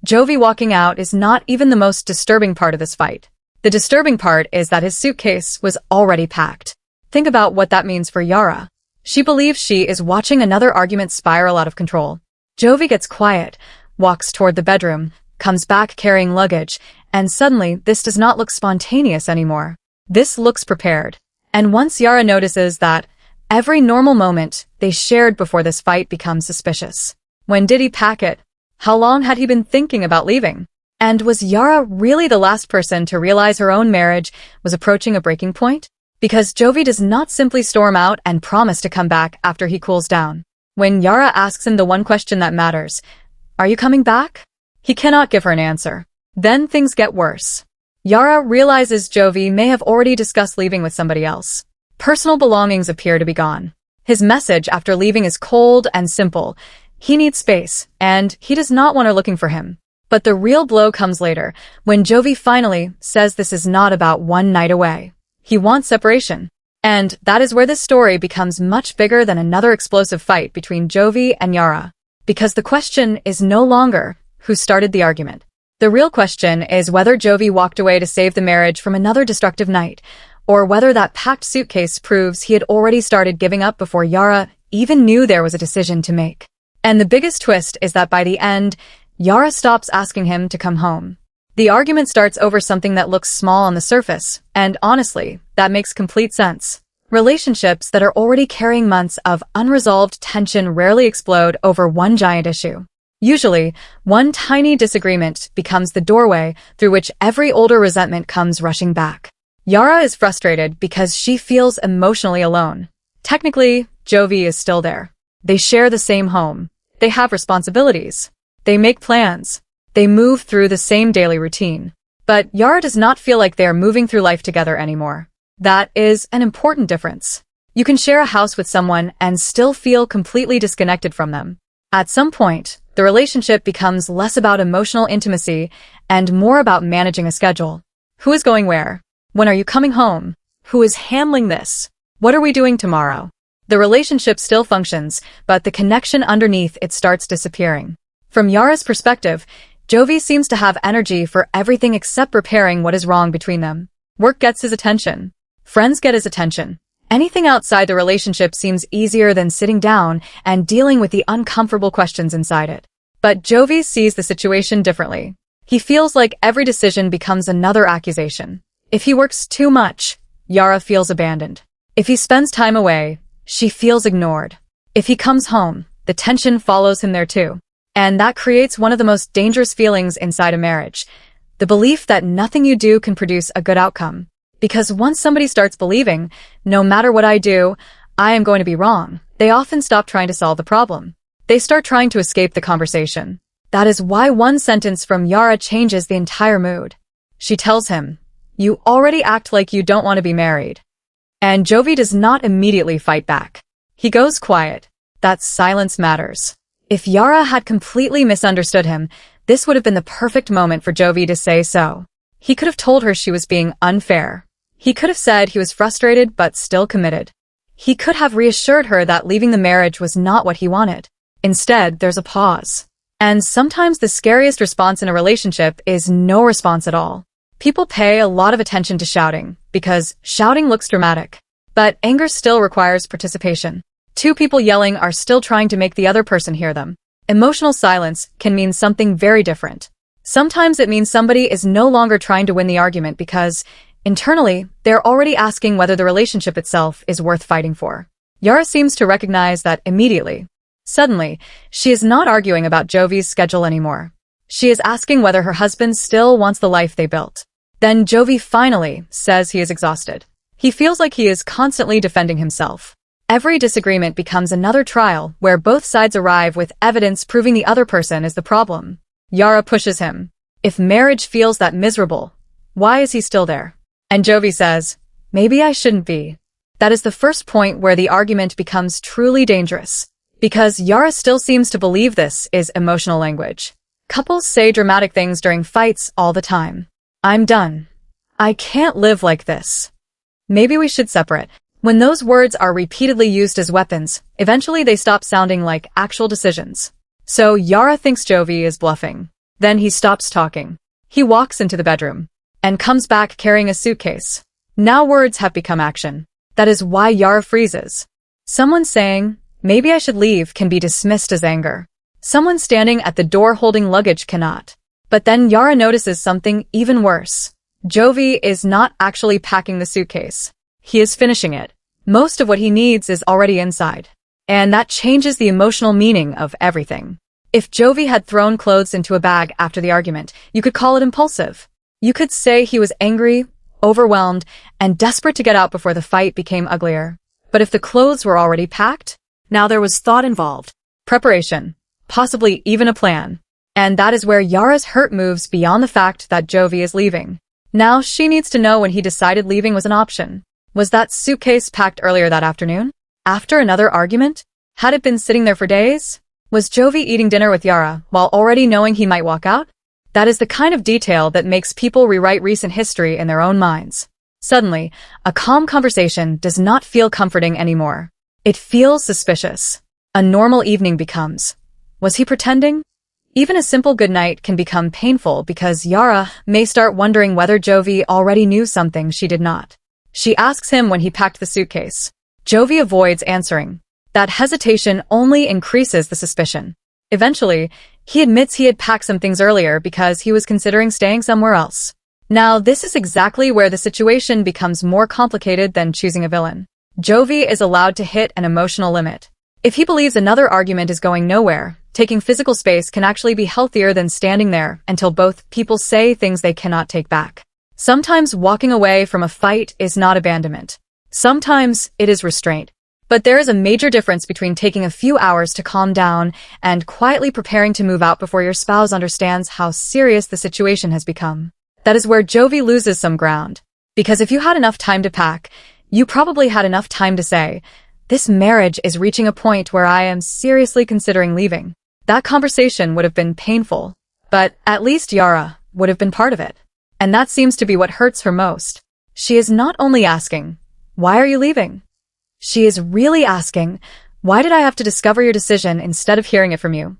Jovi walking out is not even the most disturbing part of this fight. The disturbing part is that his suitcase was already packed. Think about what that means for Yara. She believes she is watching another argument spiral out of control. Jovi gets quiet, walks toward the bedroom, comes back carrying luggage, and suddenly this does not look spontaneous anymore. This looks prepared. And once Yara notices that every normal moment they shared before this fight becomes suspicious. When did he pack it? How long had he been thinking about leaving? And was Yara really the last person to realize her own marriage was approaching a breaking point? Because Jovi does not simply storm out and promise to come back after he cools down. When Yara asks him the one question that matters, "Are you coming back?" he cannot give her an answer. Then things get worse. Yara realizes Jovi may have already discussed leaving with somebody else. Personal belongings appear to be gone. His message after leaving is cold and simple. He needs space, and he does not want her looking for him. But the real blow comes later, when Jovi finally says this is not about one night away. He wants separation. And that is where this story becomes much bigger than another explosive fight between Jovi and Yara. Because the question is no longer who started the argument. The real question is whether Jovi walked away to save the marriage from another destructive night, or whether that packed suitcase proves he had already started giving up before Yara even knew there was a decision to make. And the biggest twist is that by the end, Yara stops asking him to come home. The argument starts over something that looks small on the surface, and honestly, that makes complete sense. Relationships that are already carrying months of unresolved tension rarely explode over one giant issue. Usually, one tiny disagreement becomes the doorway through which every older resentment comes rushing back. Yara is frustrated because she feels emotionally alone. Technically, Jovi is still there. They share the same home. They have responsibilities. They make plans. They move through the same daily routine. But Yara does not feel like they are moving through life together anymore. That is an important difference. You can share a house with someone and still feel completely disconnected from them. At some point, the relationship becomes less about emotional intimacy and more about managing a schedule. Who is going where? When are you coming home? Who is handling this? What are we doing tomorrow? The relationship still functions, but the connection underneath it starts disappearing. From Yara's perspective, Jovi seems to have energy for everything except repairing what is wrong between them. Work gets his attention. Friends get his attention. Anything outside the relationship seems easier than sitting down and dealing with the uncomfortable questions inside it. But Jovi sees the situation differently. He feels like every decision becomes another accusation. If he works too much, Yara feels abandoned. If he spends time away, she feels ignored. If he comes home, the tension follows him there too. And that creates one of the most dangerous feelings inside a marriage. The belief that nothing you do can produce a good outcome. Because once somebody starts believing, no matter what I do, I am going to be wrong, they often stop trying to solve the problem. They start trying to escape the conversation. That is why one sentence from Yara changes the entire mood. She tells him, "You already act like you don't want to be married." And Jovi does not immediately fight back. He goes quiet. That silence matters. If Yara had completely misunderstood him, this would have been the perfect moment for Jovi to say so. He could have told her she was being unfair. He could have said he was frustrated but still committed. He could have reassured her that leaving the marriage was not what he wanted. Instead, there's a pause. And sometimes the scariest response in a relationship is no response at all. People pay a lot of attention to shouting, because shouting looks dramatic. But anger still requires participation. Two people yelling are still trying to make the other person hear them. Emotional silence can mean something very different. Sometimes it means somebody is no longer trying to win the argument because, internally, they're already asking whether the relationship itself is worth fighting for. Yara seems to recognize that immediately. Suddenly, she is not arguing about Jovi's schedule anymore. She is asking whether her husband still wants the life they built. Then Jovi finally says he is exhausted. He feels like he is constantly defending himself. Every disagreement becomes another trial where both sides arrive with evidence proving the other person is the problem. Yara pushes him. If marriage feels that miserable, why is he still there? And Jovi says, maybe I shouldn't be. That is the first point where the argument becomes truly dangerous. Because Yara still seems to believe this is emotional language. Couples say dramatic things during fights all the time. I'm done. I can't live like this. Maybe we should separate. When those words are repeatedly used as weapons, eventually they stop sounding like actual decisions. So Yara thinks Jovi is bluffing. Then he stops talking. He walks into the bedroom and comes back carrying a suitcase. Now words have become action. That is why Yara freezes. Someone saying, "Maybe I should leave," can be dismissed as anger. Someone standing at the door holding luggage cannot. But then Yara notices something even worse. Jovi is not actually packing the suitcase. He is finishing it. Most of what he needs is already inside. And that changes the emotional meaning of everything. If Jovi had thrown clothes into a bag after the argument, you could call it impulsive. You could say he was angry, overwhelmed, and desperate to get out before the fight became uglier. But if the clothes were already packed, now there was thought involved. Preparation. Possibly even a plan. And that is where Yara's hurt moves beyond the fact that Jovi is leaving. Now she needs to know when he decided leaving was an option. Was that suitcase packed earlier that afternoon? After another argument? Had it been sitting there for days? Was Jovi eating dinner with Yara while already knowing he might walk out? That is the kind of detail that makes people rewrite recent history in their own minds. Suddenly, a calm conversation does not feel comforting anymore. It feels suspicious. A normal evening becomes. Was he pretending? Even a simple goodnight can become painful because Yara may start wondering whether Jovi already knew something she did not. She asks him when he packed the suitcase. Jovi avoids answering. That hesitation only increases the suspicion. Eventually, he admits he had packed some things earlier because he was considering staying somewhere else. Now, this is exactly where the situation becomes more complicated than choosing a villain. Jovi is allowed to hit an emotional limit. If he believes another argument is going nowhere, taking physical space can actually be healthier than standing there until both people say things they cannot take back. Sometimes walking away from a fight is not abandonment. Sometimes it is restraint. But there is a major difference between taking a few hours to calm down and quietly preparing to move out before your spouse understands how serious the situation has become. That is where Jovi loses some ground. Because if you had enough time to pack, you probably had enough time to say, "This marriage is reaching a point where I am seriously considering leaving." That conversation would have been painful, but at least Yara would have been part of it. And that seems to be what hurts her most. She is not only asking, "Why are you leaving?" She is really asking, "Why did I have to discover your decision instead of hearing it from you?"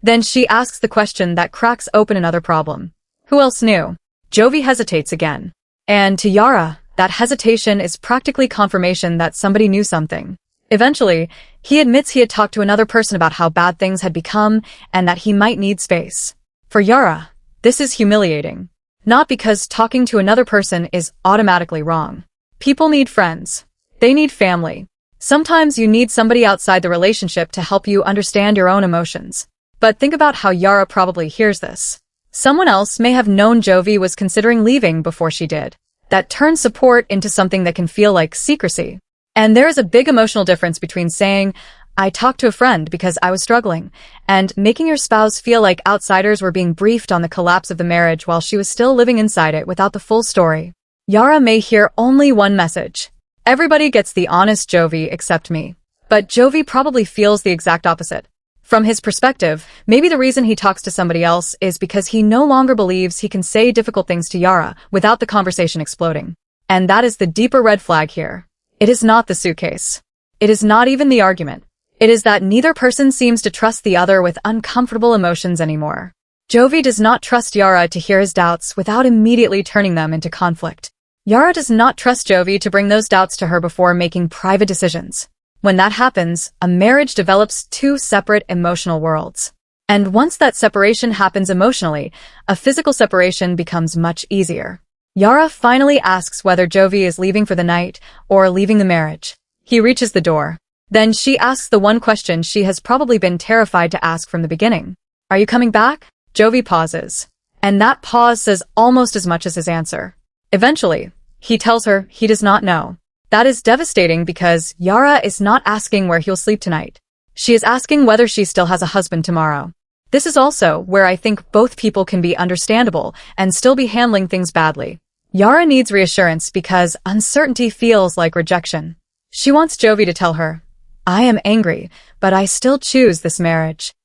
Then she asks the question that cracks open another problem. Who else knew? Jovi hesitates again. And to Yara, that hesitation is practically confirmation that somebody knew something. Eventually, he admits he had talked to another person about how bad things had become and that he might need space. For Yara, this is humiliating. Not because talking to another person is automatically wrong. People need friends. They need family. Sometimes you need somebody outside the relationship to help you understand your own emotions. But think about how Yara probably hears this. Someone else may have known Jovi was considering leaving before she did. That turns support into something that can feel like secrecy. And there is a big emotional difference between saying, "I talked to a friend because I was struggling," and making your spouse feel like outsiders were being briefed on the collapse of the marriage while she was still living inside it without the full story. Yara may hear only one message. Everybody gets the honest Jovi except me. But Jovi probably feels the exact opposite. From his perspective, maybe the reason he talks to somebody else is because he no longer believes he can say difficult things to Yara without the conversation exploding. And that is the deeper red flag here. It is not the suitcase. It is not even the argument. It is that neither person seems to trust the other with uncomfortable emotions anymore. Jovi does not trust Yara to hear his doubts without immediately turning them into conflict. Yara does not trust Jovi to bring those doubts to her before making private decisions. When that happens, a marriage develops two separate emotional worlds. And once that separation happens emotionally, a physical separation becomes much easier. Yara finally asks whether Jovi is leaving for the night or leaving the marriage. He reaches the door. Then she asks the one question she has probably been terrified to ask from the beginning. "Are you coming back?" Jovi pauses. And that pause says almost as much as his answer. Eventually, he tells her he does not know. That is devastating because Yara is not asking where he'll sleep tonight. She is asking whether she still has a husband tomorrow. This is also where I think both people can be understandable and still be handling things badly. Yara needs reassurance because uncertainty feels like rejection. She wants Jovi to tell her, "I am angry, but I still choose this marriage."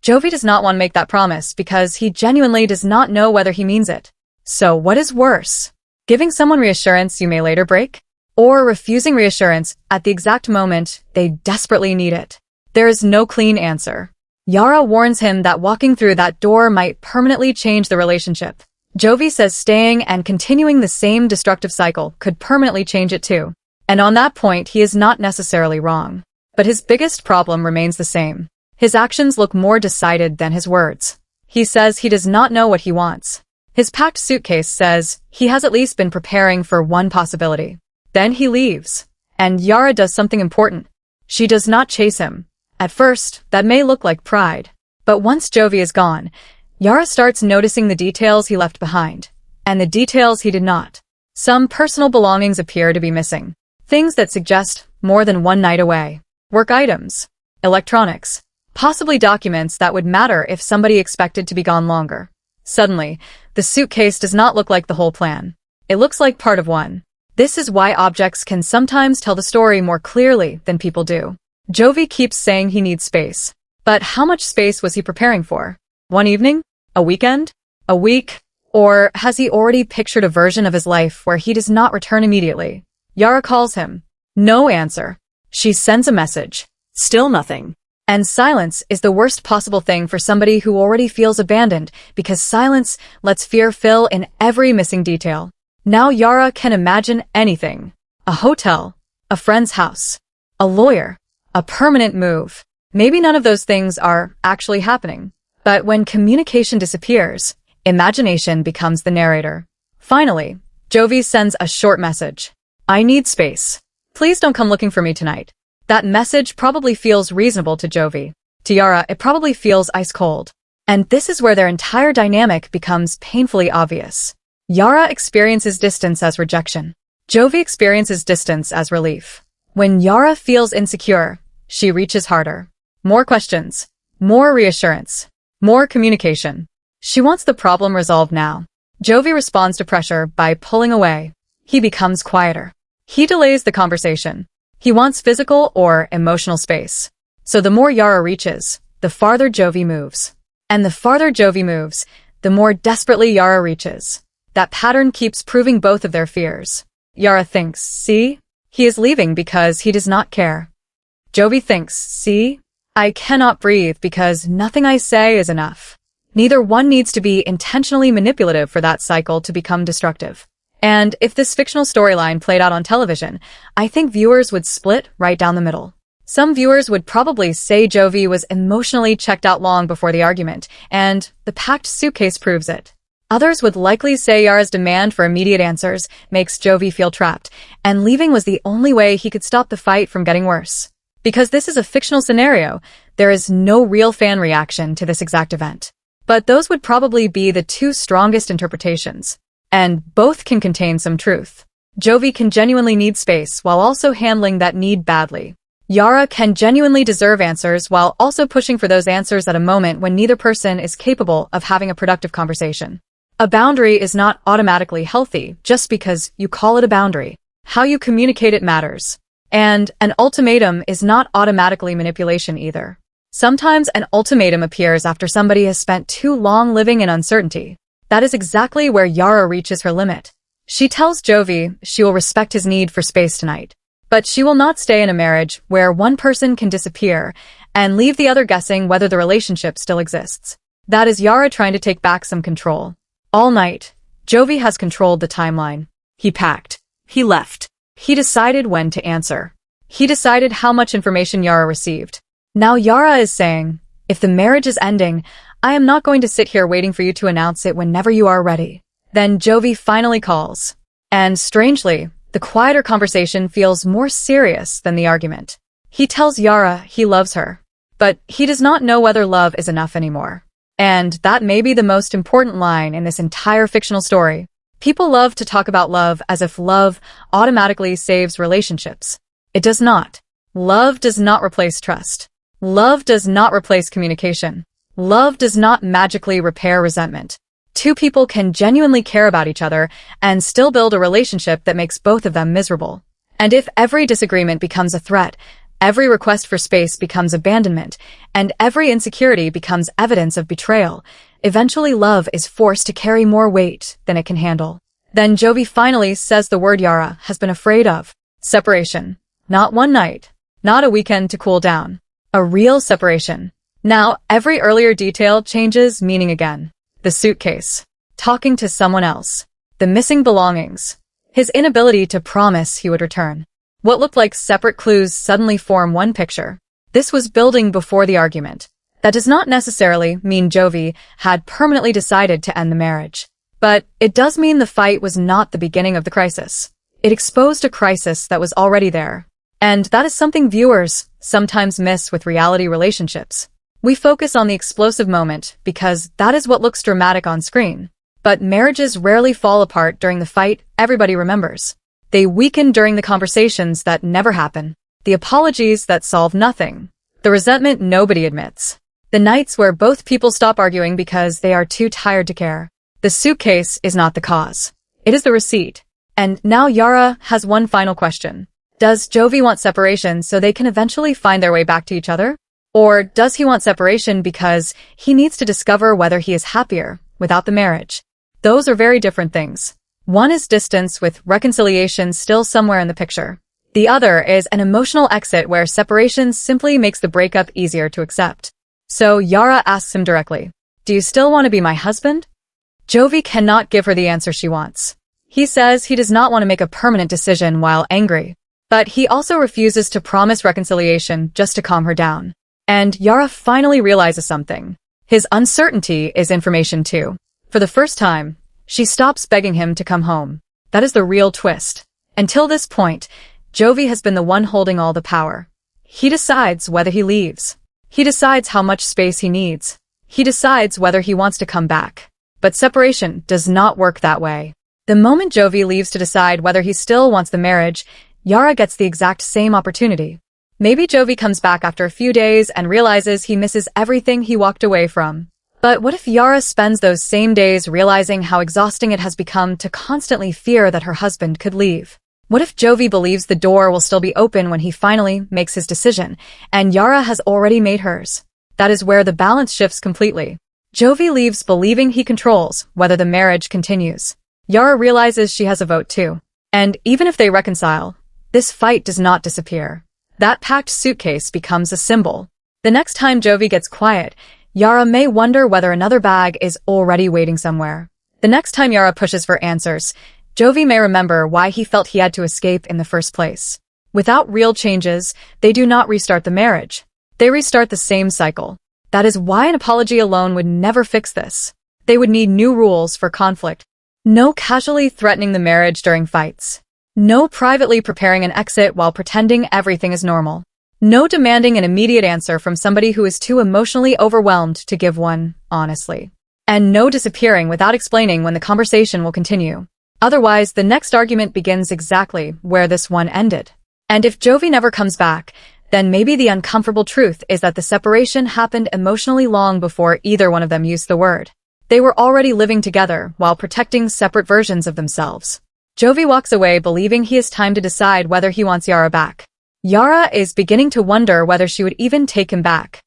Jovi does not want to make that promise because he genuinely does not know whether he means it. So what is worse? Giving someone reassurance you may later break? Or refusing reassurance at the exact moment they desperately need it? There is no clean answer. Yara warns him that walking through that door might permanently change the relationship. Jovi says staying and continuing the same destructive cycle could permanently change it too. And on that point, he is not necessarily wrong. But his biggest problem remains the same. His actions look more decided than his words. He says he does not know what he wants. His packed suitcase says he has at least been preparing for one possibility. Then he leaves. And Yara does something important. She does not chase him. At first, that may look like pride. But once Jovi is gone, Yara starts noticing the details he left behind. And the details he did not. Some personal belongings appear to be missing. Things that suggest more than one night away. Work items. Electronics. Possibly documents that would matter if somebody expected to be gone longer. Suddenly, the suitcase does not look like the whole plan. It looks like part of one. This is why objects can sometimes tell the story more clearly than people do. Jovi keeps saying he needs space. But how much space was he preparing for? One evening? A weekend? A week? Or has he already pictured a version of his life where he does not return immediately? Yara calls him. No answer. She sends a message. Still nothing. And silence is the worst possible thing for somebody who already feels abandoned, because silence lets fear fill in every missing detail. Now Yara can imagine anything. A hotel. A friend's house. A lawyer. A permanent move. Maybe none of those things are actually happening. But when communication disappears, imagination becomes the narrator. Finally, Jovi sends a short message. I need space. Please don't come looking for me tonight. That message probably feels reasonable to Jovi. To Yara, it probably feels ice cold. And this is where their entire dynamic becomes painfully obvious. Yara experiences distance as rejection. Jovi experiences distance as relief. When Yara feels insecure, she reaches harder. More questions. More reassurance. More communication. She wants the problem resolved now. Jovi responds to pressure by pulling away. He becomes quieter. He delays the conversation. He wants physical or emotional space. So the more Yara reaches, the farther Jovi moves. And the farther Jovi moves, the more desperately Yara reaches. That pattern keeps proving both of their fears. Yara thinks, see? He is leaving because he does not care. Jovi thinks, see? I cannot breathe because nothing I say is enough. Neither one needs to be intentionally manipulative for that cycle to become destructive. And if this fictional storyline played out on television, I think viewers would split right down the middle. Some viewers would probably say Jovi was emotionally checked out long before the argument, and the packed suitcase proves it. Others would likely say Yara's demand for immediate answers makes Jovi feel trapped, and leaving was the only way he could stop the fight from getting worse. Because this is a fictional scenario, there is no real fan reaction to this exact event. But those would probably be the two strongest interpretations. And both can contain some truth. Jovi can genuinely need space while also handling that need badly. Yara can genuinely deserve answers while also pushing for those answers at a moment when neither person is capable of having a productive conversation. A boundary is not automatically healthy just because you call it a boundary. How you communicate it matters. And an ultimatum is not automatically manipulation either. Sometimes an ultimatum appears after somebody has spent too long living in uncertainty. That is exactly where Yara reaches her limit. She tells Jovi she will respect his need for space tonight. But she will not stay in a marriage where one person can disappear and leave the other guessing whether the relationship still exists. That is Yara trying to take back some control. All night, Jovi has controlled the timeline. He packed. He left. He decided when to answer. He decided how much information Yara received. Now Yara is saying, if the marriage is ending, I am not going to sit here waiting for you to announce it whenever you are ready. Then Jovi finally calls. And strangely, the quieter conversation feels more serious than the argument. He tells Yara he loves her. But he does not know whether love is enough anymore. And that may be the most important line in this entire fictional story. People love to talk about love as if love automatically saves relationships. It does not. Love does not replace trust. Love does not replace communication. Love does not magically repair resentment. Two people can genuinely care about each other and still build a relationship that makes both of them miserable. And if every disagreement becomes a threat, every request for space becomes abandonment, and every insecurity becomes evidence of betrayal, eventually love is forced to carry more weight than it can handle. Then Jovi finally says the word Yara has been afraid of. Separation. Not one night. Not a weekend to cool down. A real separation. Now, every earlier detail changes meaning again. The suitcase. Talking to someone else. The missing belongings. His inability to promise he would return. What looked like separate clues suddenly form one picture. This was building before the argument. That does not necessarily mean Jovi had permanently decided to end the marriage. But it does mean the fight was not the beginning of the crisis. It exposed a crisis that was already there. And that is something viewers sometimes miss with reality relationships. We focus on the explosive moment because that is what looks dramatic on screen. But marriages rarely fall apart during the fight everybody remembers. They weaken during the conversations that never happen, the apologies that solve nothing, the resentment nobody admits, the nights where both people stop arguing because they are too tired to care. The suitcase is not the cause. It is the receipt. And now Yara has one final question. Does Jovi want separation so they can eventually find their way back to each other? Or does he want separation because he needs to discover whether he is happier without the marriage? Those are very different things. One is distance with reconciliation still somewhere in the picture. The other is an emotional exit where separation simply makes the breakup easier to accept. So Yara asks him directly, "Do you still want to be my husband?" Jovi cannot give her the answer she wants. He says he does not want to make a permanent decision while angry. But he also refuses to promise reconciliation just to calm her down. And Yara finally realizes something. His uncertainty is information too. For the first time, she stops begging him to come home. That is the real twist. Until this point, Jovi has been the one holding all the power. He decides whether he leaves. He decides how much space he needs. He decides whether he wants to come back. But separation does not work that way. The moment Jovi leaves to decide whether he still wants the marriage, Yara gets the exact same opportunity. Maybe Jovi comes back after a few days and realizes he misses everything he walked away from. But what if Yara spends those same days realizing how exhausting it has become to constantly fear that her husband could leave? What if Jovi believes the door will still be open when he finally makes his decision, and Yara has already made hers? That is where the balance shifts completely. Jovi leaves believing he controls whether the marriage continues. Yara realizes she has a vote too. And even if they reconcile, this fight does not disappear. That packed suitcase becomes a symbol. The next time Jovi gets quiet, Yara may wonder whether another bag is already waiting somewhere. The next time Yara pushes for answers, Jovi may remember why he felt he had to escape in the first place. Without real changes, they do not restart the marriage. They restart the same cycle. That is why an apology alone would never fix this. They would need new rules for conflict. No casually threatening the marriage during fights. No privately preparing an exit while pretending everything is normal. No demanding an immediate answer from somebody who is too emotionally overwhelmed to give one, honestly. And no disappearing without explaining when the conversation will continue. Otherwise, the next argument begins exactly where this one ended. And if Jovi never comes back, then maybe the uncomfortable truth is that the separation happened emotionally long before either one of them used the word. They were already living together while protecting separate versions of themselves. Jovi walks away believing he has time to decide whether he wants Yara back. Yara is beginning to wonder whether she would even take him back.